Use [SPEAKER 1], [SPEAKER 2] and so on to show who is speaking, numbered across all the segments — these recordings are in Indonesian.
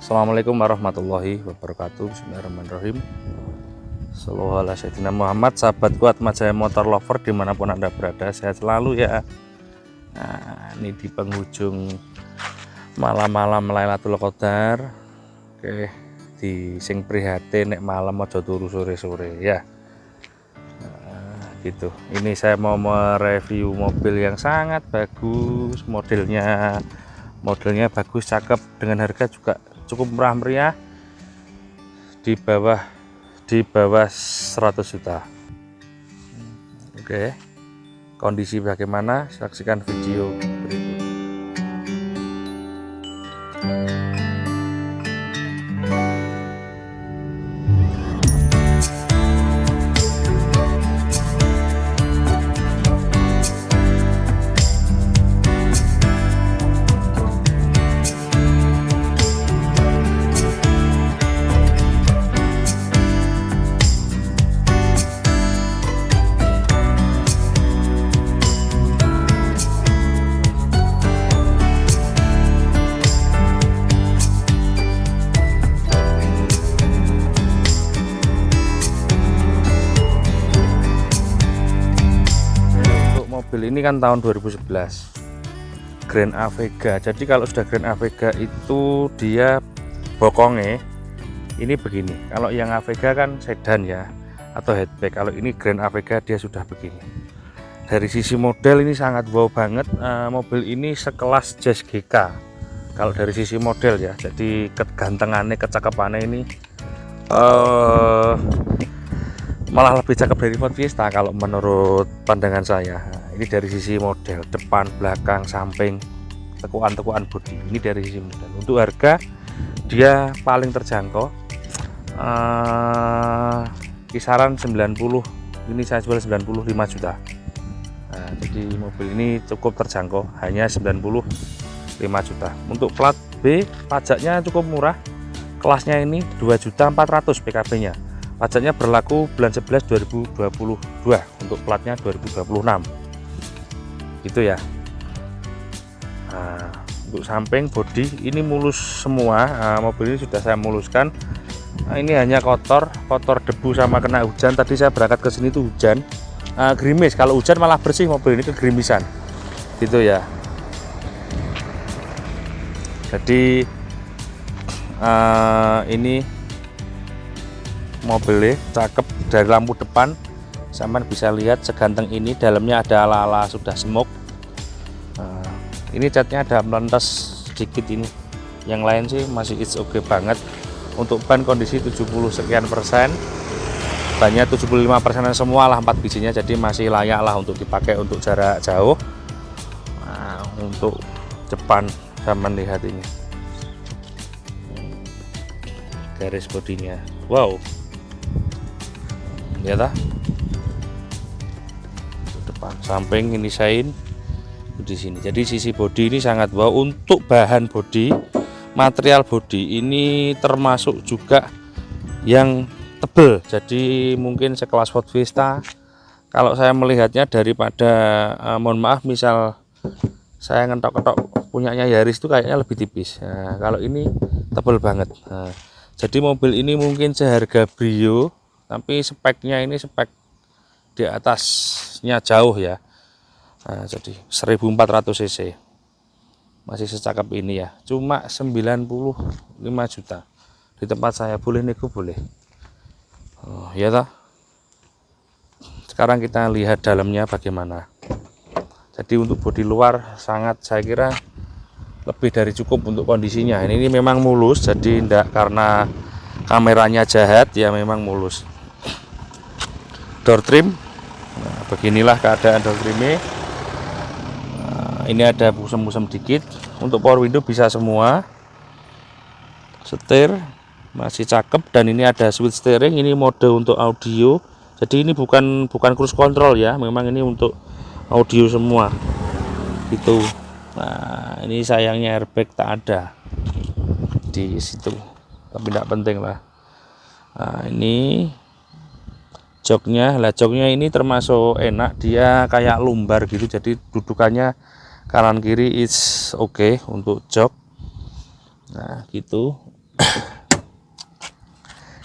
[SPEAKER 1] Assalamualaikum warahmatullahi wabarakatuh. Bismillahirrahmanirrahim. Shallallahu ala sayyidina Muhammad. Sahabat kuat Majaya Motor Lover dimanapun Anda berada, sehat selalu ya. Nah, ini di penghujung malam-malam Lailatul Qadar. Oke, di sing prihatin nek malam aja turu sore-sore ya. Gitu. Ini saya mau mereview mobil yang sangat bagus, modelnya bagus, cakep, dengan harga juga cukup murah meriah, di bawah 100 juta. Oke, kondisi bagaimana? Saksikan video berikut. Mobil ini kan tahun 2011 Grand Avega. Jadi kalau sudah Grand Avega itu dia bokongnya ini begini. Kalau yang Avega kan sedan ya, atau hatchback. Kalau ini Grand Avega dia sudah begini. Dari sisi model ini sangat wow banget. Mobil ini sekelas Jazz GK kalau dari sisi model ya. Jadi kegantengannya, kecakapannya ini malah lebih cakep dari Ford Fiesta kalau menurut pandangan saya. Ini dari sisi model, depan, belakang, samping, tekuan-tekuan bodi. Ini dari sisi model. Untuk harga dia paling terjangkau, kisaran 90. Ini saya jual 95 juta. Nah, jadi mobil ini cukup terjangkau, hanya 95 juta. Untuk plat B pajaknya cukup murah, kelasnya ini 2.400.000 PKB-nya. Pajaknya berlaku bulan 11 2022, untuk platnya 2026 gitu ya. Nah, untuk samping bodi ini mulus semua. Mobil ini sudah saya muluskan. Ini hanya kotor debu sama kena hujan. Tadi saya berangkat ke sini tuh hujan, gerimis. Kalau hujan malah bersih, mobil ini kegerimisan gitu ya. Jadi ini mobilnya cakep. Dari lampu depan sampean bisa lihat seganteng ini, dalamnya ada ala-ala sudah smoke. Ini catnya ada melintas sedikit ini, yang lain sih masih it's okay banget. Untuk ban kondisi 70 sekian persen, bannya 75% semua lah, 4 bijinya, jadi masih layak lah untuk dipakai untuk jarak jauh. Nah, untuk depan sampean lihat ini garis bodinya, wow ya tak? Depan, samping ini shine di sini. Jadi sisi bodi ini sangat wow. Untuk bahan bodi, material bodi ini termasuk juga yang tebel. Jadi mungkin sekelas Ford Fiesta kalau saya melihatnya, daripada mohon maaf misal saya ngetok-ketok punyanya Yaris itu kayaknya lebih tipis. Nah, kalau ini tebel banget. Nah, jadi mobil ini mungkin seharga Brio, tapi speknya ini spek di atasnya jauh ya. Nah, jadi 1400 cc masih secakep ini ya, cuma 95 juta. Di tempat saya boleh nego, boleh. Oh ya toh. Sekarang kita lihat dalamnya bagaimana. Jadi untuk bodi luar sangat, saya kira lebih dari cukup untuk kondisinya. Ini memang mulus, jadi tidak karena kameranya jahat ya, memang mulus. Door trim, nah, beginilah keadaan door trimnya. Ini ada busem-busem dikit. Untuk power window bisa semua. Setir masih cakep, dan ini ada switch steering. Ini mode untuk audio. Jadi ini bukan cruise control ya, memang ini untuk audio semua gitu. Nah, ini sayangnya airbag tak ada di situ, tapi tidak penting lah. Nah, ini joknya. Lah joknya ini termasuk enak, dia kayak lumbar gitu, jadi dudukannya kanan kiri is oke untuk jok. Nah gitu.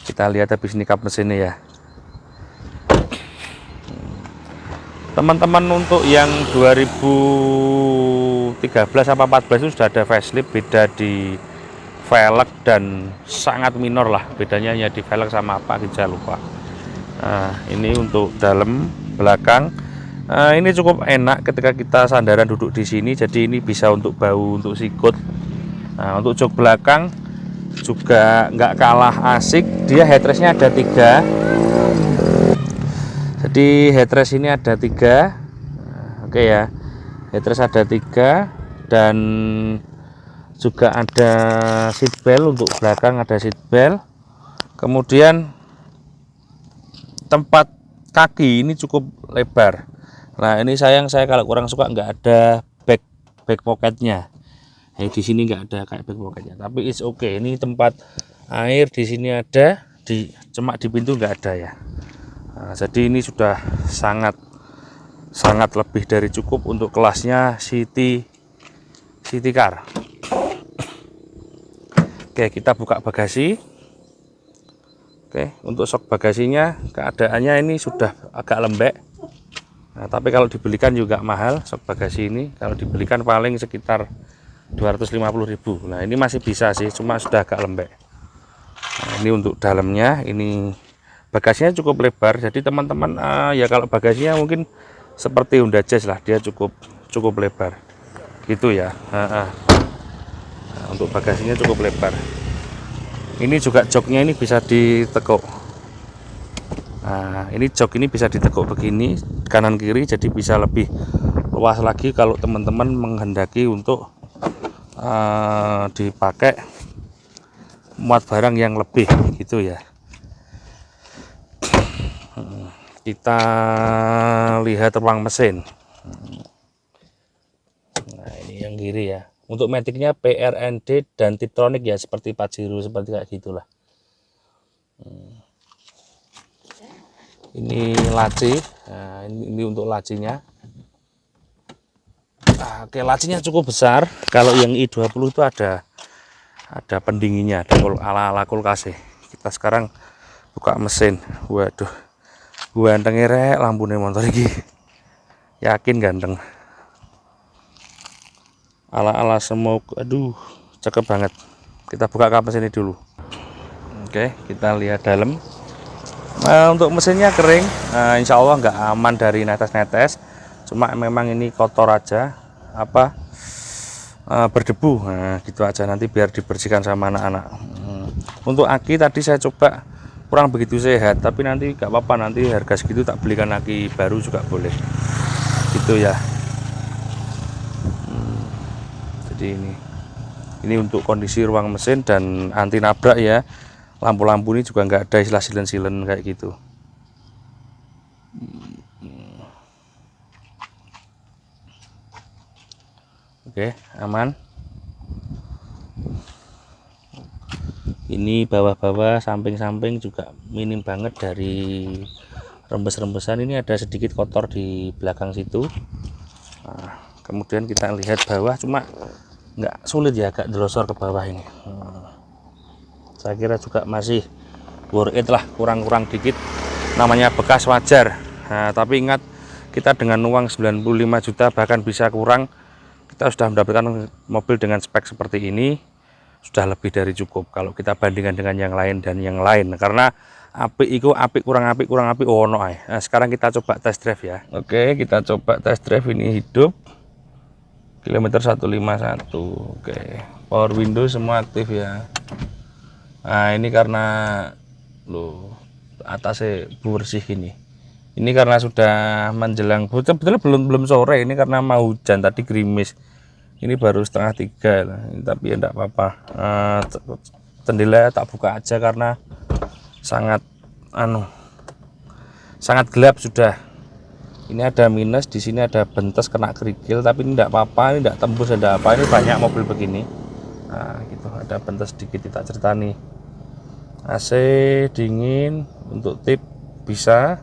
[SPEAKER 1] Kita lihat habis ini kap mesinnya ya. Teman-teman, untuk yang 2013 apa 14 itu sudah ada facelift, beda di velg dan sangat minor lah bedanya, hanya di velg sama apa kita lupa. Nah, ini untuk dalam belakang. Ini cukup enak ketika kita sandaran duduk di sini, jadi ini bisa untuk bau, untuk sikut. Nah, untuk jok belakang juga nggak kalah asik, dia headrestnya ada 3. Jadi headrest ini ada 3. Oke ya, headrest ada 3 dan juga ada seat belt, untuk belakang ada seat belt. Kemudian tempat kaki ini cukup lebar. Nah, ini sayang saya kalau kurang suka nggak ada back pocketnya. Di sini nggak ada kayak back pocketnya, tapi it's okay. Ini tempat air di sini ada, cuma di pintu nggak ada ya. Nah, jadi ini sudah sangat lebih dari cukup untuk kelasnya city car. Oke, kita buka bagasi. Oke, untuk sok bagasinya keadaannya ini sudah agak lembek. Nah, tapi kalau dibelikan juga mahal sok bagasi ini. Kalau dibelikan paling sekitar 250.000. Nah, ini masih bisa sih, cuma sudah agak lembek. Nah, ini untuk dalamnya, ini bagasinya cukup lebar. Jadi teman-teman, ya kalau bagasinya mungkin seperti Honda Jazz lah, dia cukup lebar gitu ya. Nah, untuk bagasinya cukup lebar. Ini juga joknya ini bisa ditekuk. Nah, ini jok ini bisa ditekuk begini kanan kiri, jadi bisa lebih luas lagi kalau teman-teman menghendaki untuk dipakai muat barang yang lebih gitu ya. Kita lihat ruang mesin. Nah, ini yang kiri ya. Untuk maticnya PRND dan Tiptronic ya, seperti Pajero, seperti kayak gitulah. Ini laci. Nah, ini untuk lacinya. Oke, lacinya cukup besar. Kalau yang i20 itu ada pendinginnya, ada ala-ala kulkas. Kita sekarang buka mesin. Waduh, ganteng rek lampunya motor ini. Yakin ganteng. Ala-ala smoke. Aduh, cakep banget. Kita buka kap mesin ini dulu. Oke, kita lihat dalam. Nah, untuk mesinnya kering. Nah, insya Allah nggak aman dari netes-netes. Cuma memang ini kotor aja, berdebu. Nah, gitu aja, nanti biar dibersihkan sama anak-anak. Untuk aki tadi saya coba kurang begitu sehat, tapi nanti nggak apa-apa, nanti harga segitu tak belikan aki baru juga boleh gitu ya. Jadi ini untuk kondisi ruang mesin dan anti nabrak ya. Lampu-lampu ini juga nggak ada istilah silen-silen kayak gitu. Oke, aman. Ini bawah-bawah, samping-samping juga minim banget dari rembes-rembesan. Ini ada sedikit kotor di belakang situ. Nah, kemudian kita lihat bawah, cuma nggak sulit ya, agak delosor ke bawah ini. Saya kira juga masih worth it lah, kurang-kurang dikit. Namanya bekas wajar. Nah, tapi ingat, kita dengan uang 95 juta bahkan bisa kurang, kita sudah mendapatkan mobil dengan spek seperti ini, sudah lebih dari cukup kalau kita bandingkan dengan yang lain dan yang lain. Karena apik itu apik kurang apik ono ae. Nah, sekarang kita coba test drive ya. Oke, kita coba test drive, ini hidup. Kilometer 151. Oke, power window semua aktif ya. Nah, ini karena atasnya bersih ini. Ini karena sudah menjelang, betul belum sore, ini karena mau hujan tadi gerimis. Ini baru 2:30 lah, tapi ya enggak apa-apa. Jendela tak buka aja karena sangat gelap sudah. Ini ada minus, di sini ada bentes kena kerikil, tapi ini enggak apa-apa, ini enggak tembus, ada apa, ini banyak mobil begini. Nah, gitu, ada bentes sedikit, kita cerita nih. AC dingin, untuk tip bisa.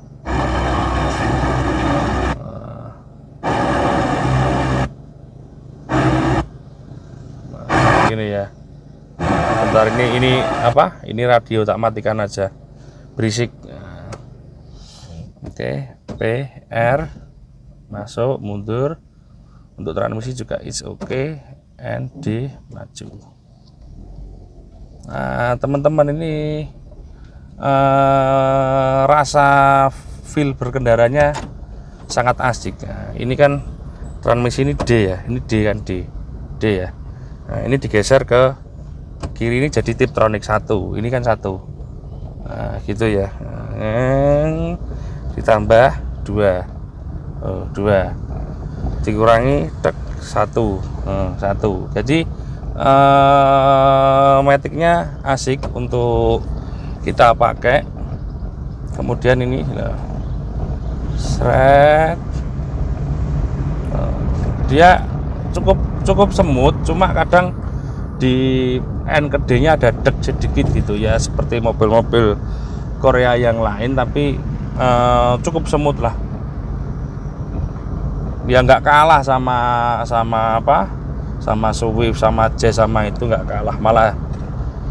[SPEAKER 1] Gini ya, Bentar, ini apa? Ini radio, tak matikan aja. Berisik. Oke, P, R, masuk, mundur. Untuk transmisi juga is oke, N, D, maju. Nah, teman-teman, ini rasa feel berkendaranya sangat asik. Nah, ini kan transmisi ini D ya, ini D kan, D ya. Nah, ini digeser ke kiri, ini jadi Tiptronic 1, ini kan 1. Nah, gitu ya. Ditambah 2, 2 dikurangi tek 1, 1. Jadi maticnya asik untuk kita pakai. Kemudian ini seret, dia cukup semut, cuma kadang di N ke D nya ada deg sedikit gitu ya, seperti mobil-mobil Korea yang lain, tapi cukup semut lah ya, nggak kalah sama Swift, sama Jazz, sama itu nggak kalah, malah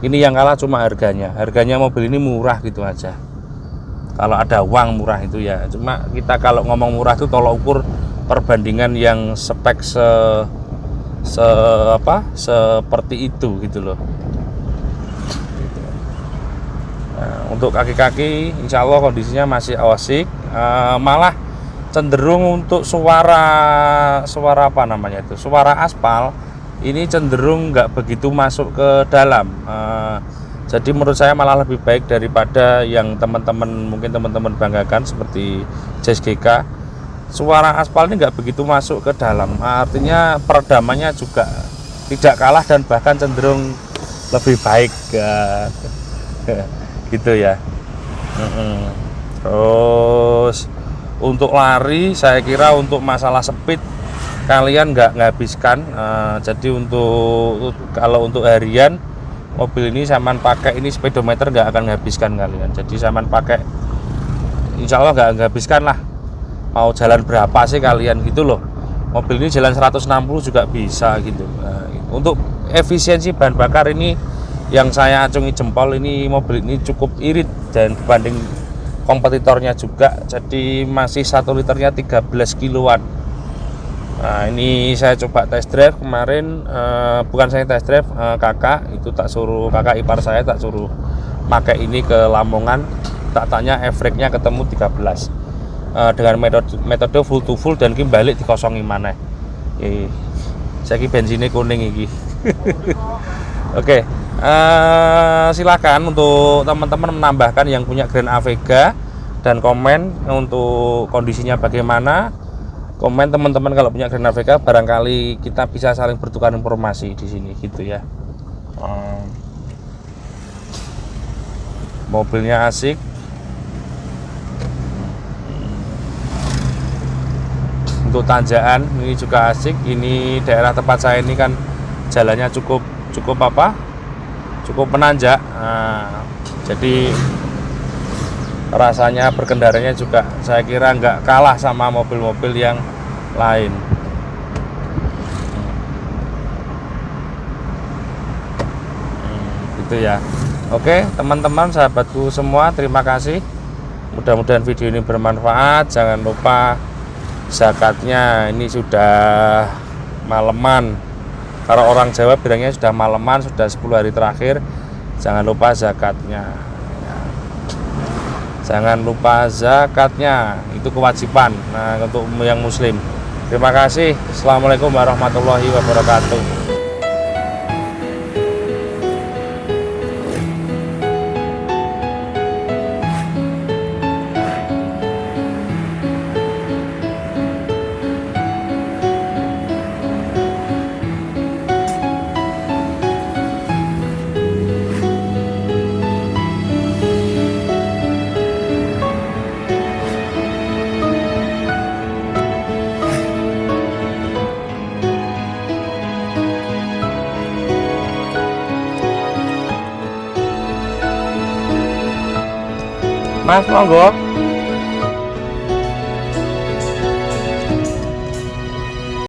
[SPEAKER 1] ini yang kalah cuma harganya mobil ini murah gitu aja. Kalau ada uang murah itu ya, cuma kita kalau ngomong murah itu tolok ukur perbandingan yang spek seperti itu gitu loh. Nah, untuk kaki-kaki insya Allah kondisinya masih asik, malah cenderung untuk suara apa namanya itu, suara aspal ini cenderung nggak begitu masuk ke dalam. Jadi menurut saya malah lebih baik daripada yang mungkin teman-teman banggakan seperti Jazz GK. Suara aspal ini nggak begitu masuk ke dalam, artinya peredamannya juga tidak kalah dan bahkan cenderung lebih baik gitu ya. Terus untuk lari, saya kira untuk masalah speed kalian nggak habiskan. Jadi kalau untuk harian mobil ini saman pakai ini speedometer nggak akan habiskan kalian. Jadi saman pakai insya Allah nggak habiskan lah. Mau jalan berapa sih kalian gitu loh. Mobil ini jalan 160 juga bisa gitu. Untuk efisiensi bahan bakar ini yang saya acungi jempol, ini mobil ini cukup irit dan dibanding kompetitornya juga. Jadi masih 1 liternya 13 kilowatt. Nah, ini saya coba test drive kemarin, bukan saya test drive, kakak ipar saya tak suruh pakai ini ke Lamongan, tak tanya average-nya ketemu 13 dengan metode full to full dan balik dikosongi mana. Saya bensinnya kuning ini. Oke, silakan untuk teman-teman menambahkan yang punya Grand Avega dan komen untuk kondisinya bagaimana. Komen teman-teman kalau punya Grand Avega, barangkali kita bisa saling bertukar informasi di sini gitu ya. Mobilnya asik. Untuk tanjakan ini juga asik. Ini daerah tempat saya ini kan jalannya cukup menanjak. Nah, jadi rasanya berkendaranya juga saya kira nggak kalah sama mobil-mobil yang lain. Gitu ya. Oke teman-teman, sahabatku semua, terima kasih. Mudah-mudahan video ini bermanfaat. Jangan lupa zakatnya, ini sudah maleman. Kalau orang Jawa bilangnya sudah maleman, sudah 10 hari terakhir. Jangan lupa zakatnya. Jangan lupa zakatnya, itu kewajiban. Nah, untuk yang muslim. Terima kasih. Assalamualaikum warahmatullahi wabarakatuh. Mas, monggo.